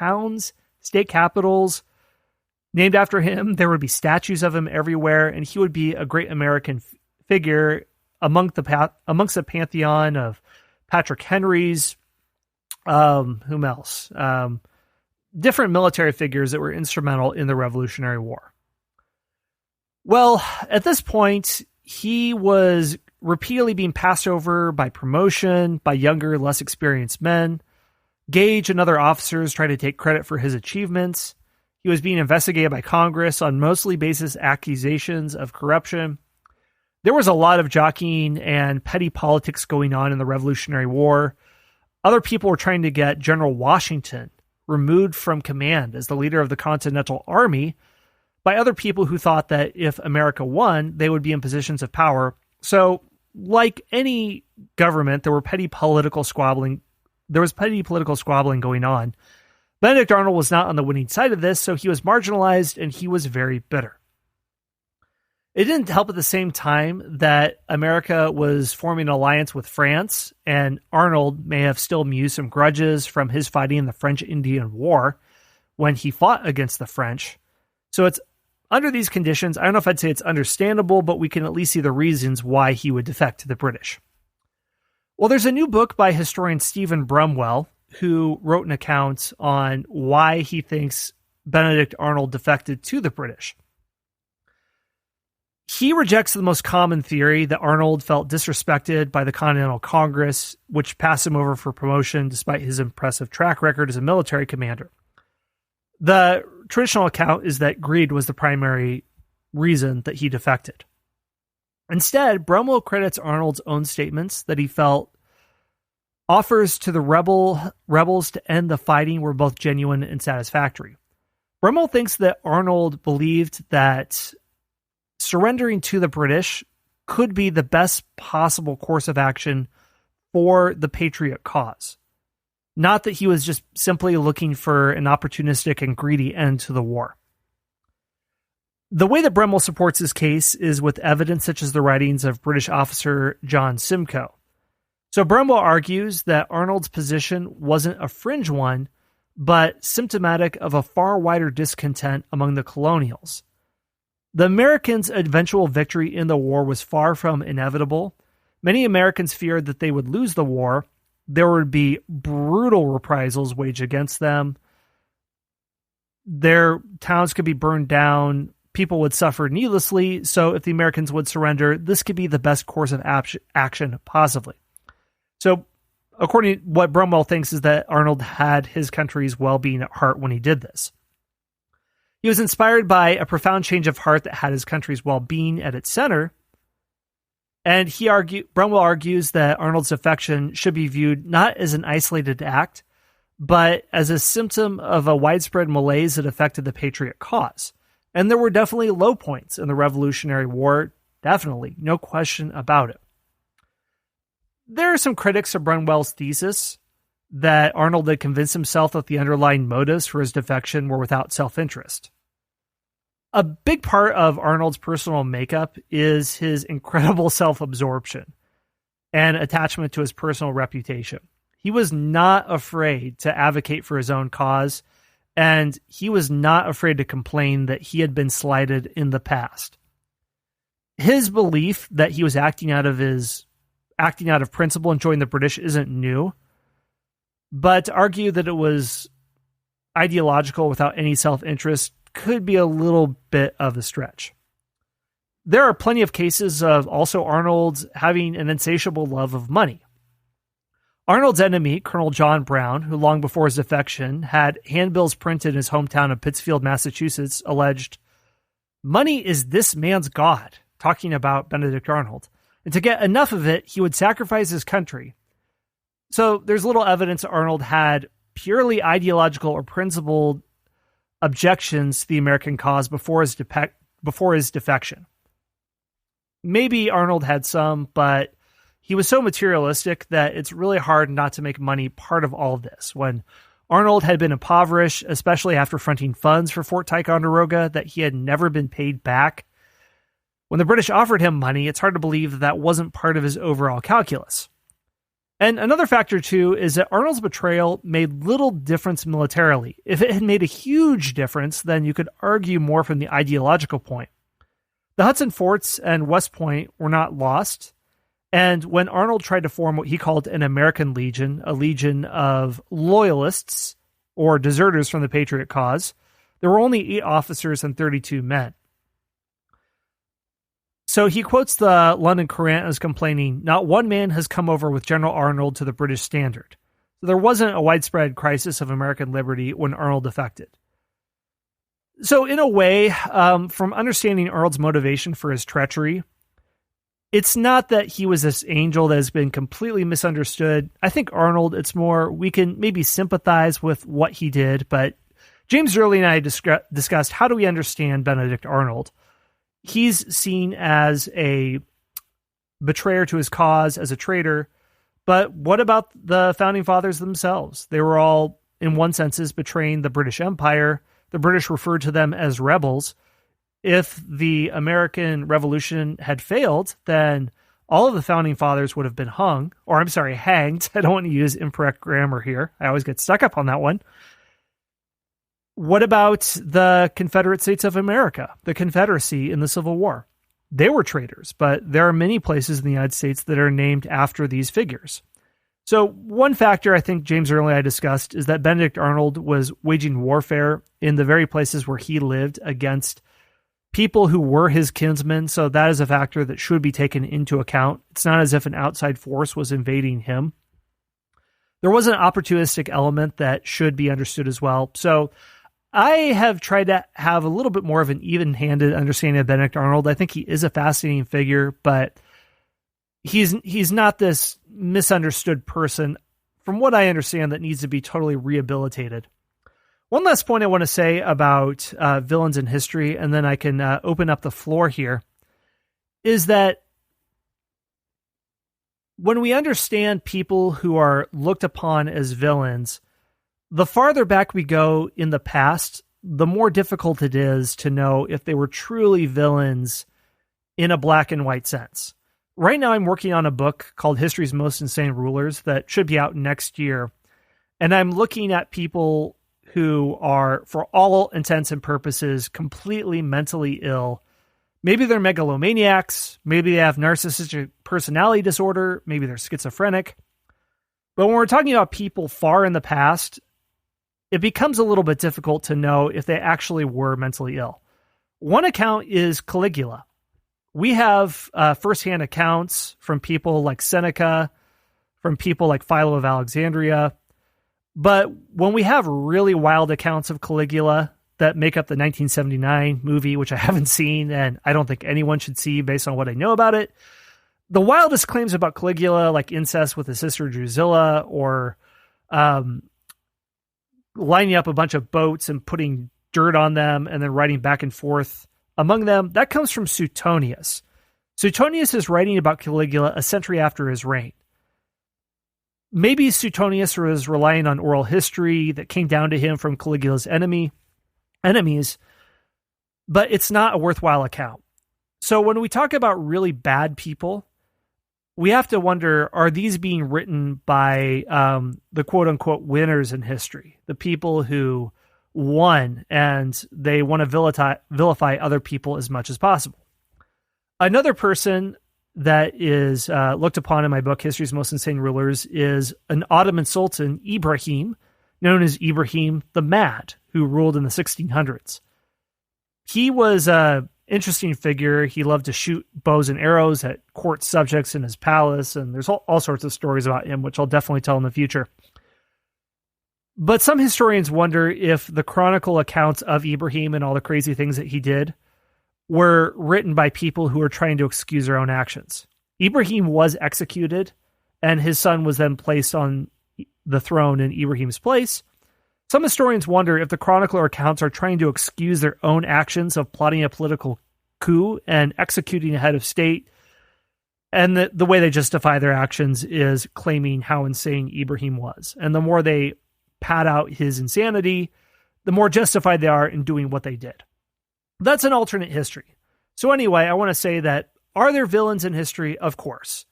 towns, state capitals named after him. There would be statues of him everywhere, and he would be a great American figure amongst the pantheon of Patrick Henrys. Whom else? Different military figures that were instrumental in the Revolutionary War. Well, at this point, he was repeatedly being passed over by promotion by younger, less experienced men. Gage and other officers tried to take credit for his achievements. He was being investigated by Congress on mostly baseless accusations of corruption. There was a lot of jockeying and petty politics going on in the Revolutionary War. Other people were trying to get General Washington removed from command as the leader of the Continental Army by other people who thought that if America won, they would be in positions of power. So, like any government, there was petty political squabbling going on. Benedict Arnold was not on the winning side of this, so he was marginalized and he was very bitter. It didn't help at the same time that America was forming an alliance with France, and Arnold may have still mused some grudges from his fighting in the French-Indian War when he fought against the French. So it's under these conditions, I don't know if I'd say it's understandable, but we can at least see the reasons why he would defect to the British. Well, there's a new book by historian Stephen Brumwell, who wrote an account on why he thinks Benedict Arnold defected to the British. He rejects the most common theory that Arnold felt disrespected by the Continental Congress, which passed him over for promotion despite his impressive track record as a military commander. The traditional account is that greed was the primary reason that he defected. Instead, Brumwell credits Arnold's own statements that he felt offers to the rebels to end the fighting were both genuine and satisfactory. Brumwell thinks that Arnold believed that surrendering to the British could be the best possible course of action for the patriot cause. Not that he was just simply looking for an opportunistic and greedy end to the war. The way that Brumwell supports his case is with evidence such as the writings of British officer John Simcoe. So Brumwell argues that Arnold's position wasn't a fringe one, but symptomatic of a far wider discontent among the colonials. The Americans' eventual victory in the war was far from inevitable. Many Americans feared that they would lose the war. There would be brutal reprisals waged against them. Their towns could be burned down. People would suffer needlessly. So if the Americans would surrender, this could be the best course of action possibly. So according to what Brumwell thinks is that Arnold had his country's well-being at heart when he did this. He was inspired by a profound change of heart that had his country's well-being at its center. And Brumwell argues that Arnold's affection should be viewed not as an isolated act, but as a symptom of a widespread malaise that affected the patriot cause. And there were definitely low points in the Revolutionary War, definitely, no question about it. There are some critics of Brumwell's thesis that Arnold had convinced himself that the underlying motives for his defection were without self-interest. A big part of Arnold's personal makeup is his incredible self-absorption and attachment to his personal reputation. He was not afraid to advocate for his own cause, and he was not afraid to complain that he had been slighted in the past. His belief that he was acting out of principle and joining the British isn't new, but to argue that it was ideological without any self-interest could be a little bit of a stretch. There are plenty of cases of also Arnold having an insatiable love of money. Arnold's enemy, Colonel John Brown, who long before his defection had handbills printed in his hometown of Pittsfield, Massachusetts, alleged, "Money is this man's god," talking about Benedict Arnold. And to get enough of it, he would sacrifice his country. So there's little evidence Arnold had purely ideological or principled objections to the American cause before his defection. Maybe Arnold had some, but he was so materialistic that it's really hard not to make money part of all of this. When Arnold had been impoverished, especially after fronting funds for Fort Ticonderoga that he had never been paid back, when the British offered him money, it's hard to believe that wasn't part of his overall calculus. And another factor, too, is that Arnold's betrayal made little difference militarily. If it had made a huge difference, then you could argue more from the ideological point. The Hudson Forts and West Point were not lost. And when Arnold tried to form what he called an American Legion, a legion of loyalists or deserters from the Patriot cause, there were only 8 officers and 32 men. So he quotes the London Courant as complaining, "Not one man has come over with General Arnold to the British standard." So there wasn't a widespread crisis of American liberty when Arnold defected. So in a way, from understanding Arnold's motivation for his treachery, it's not that he was this angel that has been completely misunderstood. I think Arnold, it's more, we can maybe sympathize with what he did, but James Early and I discussed, how do we understand Benedict Arnold? He's seen as a betrayer to his cause, as a traitor, but what about the founding fathers themselves? They were all, in one sense, betraying the British Empire. The British referred to them as rebels. If the American Revolution had failed, then all of the founding fathers would have been hanged. I don't want to use incorrect grammar here. I always get stuck up on that one. What about the Confederate States of America, the Confederacy in the Civil War? They were traitors, but there are many places in the United States that are named after these figures. So one factor I think James Early and I discussed is that Benedict Arnold was waging warfare in the very places where he lived against people who were his kinsmen. So that is a factor that should be taken into account. It's not as if an outside force was invading him. There was an opportunistic element that should be understood as well. So I have tried to have a little bit more of an even-handed understanding of Benedict Arnold. I think he is a fascinating figure, but he's not this misunderstood person, from what I understand, that needs to be totally rehabilitated. One last point I want to say about villains in history, and then I can open up the floor here, is that when we understand people who are looked upon as villains, the farther back we go in the past, the more difficult it is to know if they were truly villains in a black and white sense. Right now, I'm working on a book called History's Most Insane Rulers that should be out next year. And I'm looking at people who are, for all intents and purposes, completely mentally ill. Maybe they're megalomaniacs. Maybe they have narcissistic personality disorder. Maybe they're schizophrenic. But when we're talking about people far in the past, it becomes a little bit difficult to know if they actually were mentally ill. One account is Caligula. We have firsthand accounts from people like Seneca, from people like Philo of Alexandria. But when we have really wild accounts of Caligula that make up the 1979 movie, which I haven't seen and I don't think anyone should see based on what I know about it, the wildest claims about Caligula, like incest with his sister Drusilla, or lining up a bunch of boats and putting dirt on them and then writing back and forth among them, that comes from Suetonius. Suetonius is writing about Caligula a century after his reign. Maybe Suetonius was relying on oral history that came down to him from Caligula's enemies, but it's not a worthwhile account. So when we talk about really bad people, we have to wonder, are these being written by the quote-unquote winners in history, the people who won and they want to vilify other people as much as possible? Another person that is looked upon in my book, History's Most Insane Rulers, is an Ottoman Sultan, Ibrahim, known as Ibrahim the Mad, who ruled in the 1600s. He was a interesting figure. He loved to shoot bows and arrows at court subjects in his palace, and there's all sorts of stories about him, which I'll definitely tell in the future. But some historians wonder if the chronicle accounts of Ibrahim and all the crazy things that he did were written by people who were trying to excuse their own actions. Ibrahim was executed, and his son was then placed on the throne in Ibrahim's place. Some historians wonder if the chronicler accounts are trying to excuse their own actions of plotting a political coup and executing a head of state, and the way they justify their actions is claiming how insane Ibrahim was. And the more they pad out his insanity, the more justified they are in doing what they did. That's an alternate history. So anyway, I want to say that, are there villains in history? Of course.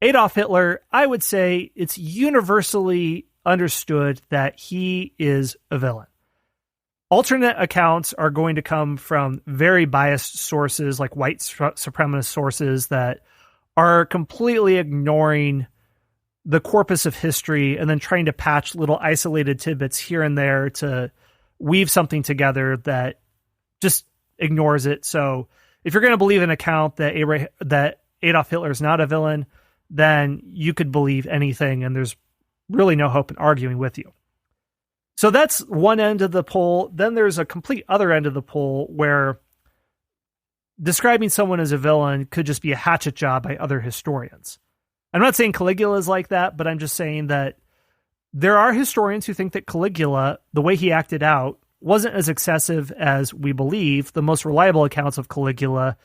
Adolf Hitler, I would say it's universally understood that he is a villain. Alternate accounts are going to come from very biased sources, like white supremacist sources that are completely ignoring the corpus of history and then trying to patch little isolated tidbits here and there to weave something together that just ignores it. So if you're going to believe an account that Adolf Hitler is not a villain, then you could believe anything, and there's really no hope in arguing with you. So that's one end of the poll. Then there's a complete other end of the poll where describing someone as a villain could just be a hatchet job by other historians. I'm not saying Caligula is like that, but I'm just saying that there are historians who think that Caligula, the way he acted out, wasn't as excessive as we believe. The most reliable accounts of Caligula,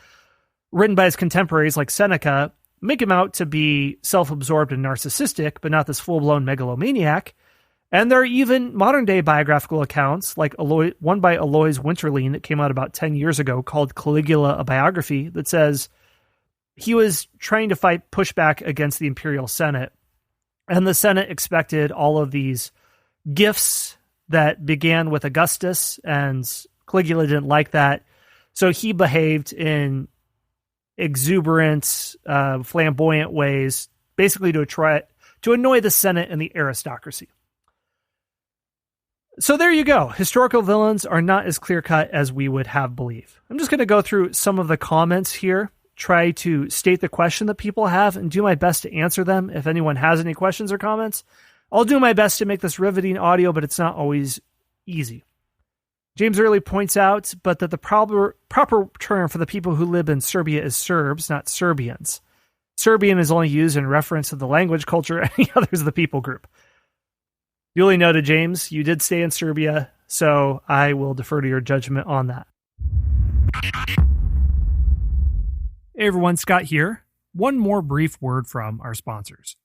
written by his contemporaries like Seneca, make him out to be self-absorbed and narcissistic, but not this full-blown megalomaniac. And there are even modern-day biographical accounts, like one by Alois Winterling that came out about 10 years ago called Caligula, a Biography, that says he was trying to fight pushback against the imperial Senate. And the Senate expected all of these gifts that began with Augustus, and Caligula didn't like that. So he behaved in exuberant, flamboyant ways, basically to annoy the Senate and the aristocracy. So there you go. Historical villains are not as clear-cut as we would have believe. I'm just going to go through some of the comments here, try to state the question that people have, and do my best to answer them. If anyone has any questions or comments, I'll do my best to make this riveting audio, but it's not always easy. James Early points out, but that the proper term for the people who live in Serbia is Serbs, not Serbians. Serbian is only used in reference to the language, culture, and the others of the people group. Duly noted, James. You did stay in Serbia, so I will defer to your judgment on that. Hey everyone, Scott here. One more brief word from our sponsors.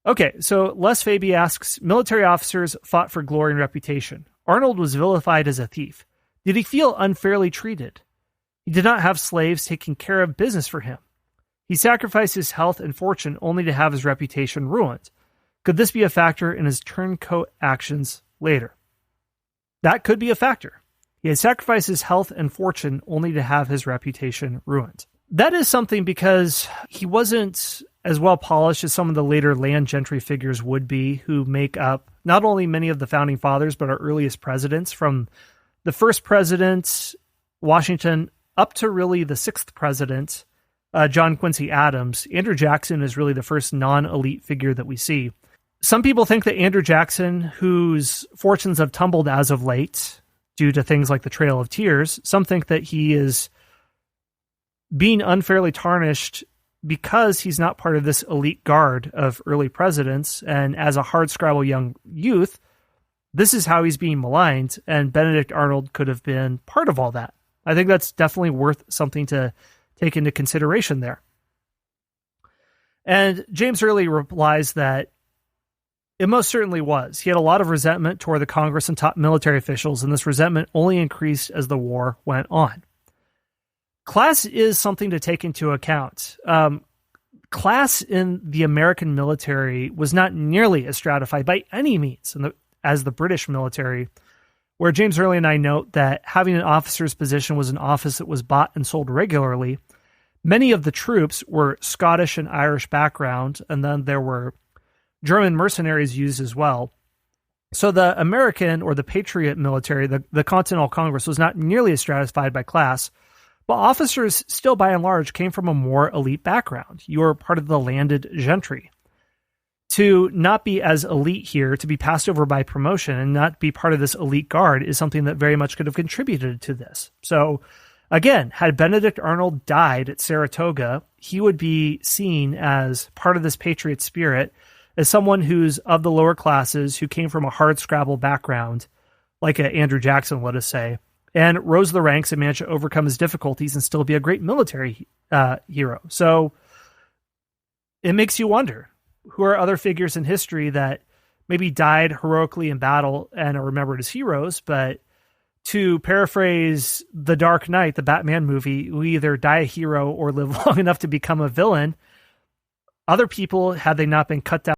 Okay, so Les Fabi asks, military officers fought for glory and reputation. Arnold was vilified as a thief. Did he feel unfairly treated? He did not have slaves taking care of business for him. He sacrificed his health and fortune only to have his reputation ruined. Could this be a factor in his turncoat actions later? That could be a factor. He had sacrificed his health and fortune only to have his reputation ruined. That is something because he wasn't as well polished as some of the later land gentry figures would be, who make up not only many of the founding fathers, but our earliest presidents, from the first president, Washington, up to really the sixth president, John Quincy Adams. Andrew Jackson is really the first non-elite figure that we see. Some people think that Andrew Jackson, whose fortunes have tumbled as of late due to things like the Trail of Tears, some think that he is being unfairly tarnished because he's not part of this elite guard of early presidents. And as a hardscrabble young youth, this is how he's being maligned. And Benedict Arnold could have been part of all that. I think that's definitely worth something to take into consideration there. And James Early replies that it most certainly was. He had a lot of resentment toward the Congress and top military officials, and this resentment only increased as the war went on. Class is something to take into account. Class in the American military was not nearly as stratified by any means as the British military, where James Early and I note that having an officer's position was an office that was bought and sold regularly. Many of the troops were Scottish and Irish background, and then there were German mercenaries used as well. So the American or the Patriot military, the Continental Congress, was not nearly as stratified by class, but officers still by and large came from a more elite background. You were part of the landed gentry. To not be as elite here, to be passed over by promotion and not be part of this elite guard is something that very much could have contributed to this. So again, had Benedict Arnold died at Saratoga, he would be seen as part of this patriot spirit, as someone who's of the lower classes, who came from a hardscrabble background, like Andrew Jackson, let us say, and rose the ranks and managed to overcome his difficulties and still be a great military hero. So it makes you wonder, who are other figures in history that maybe died heroically in battle and are remembered as heroes, but To paraphrase The Dark Knight, the Batman movie, we either die a hero or live long enough to become a villain. Other people, had they not been cut down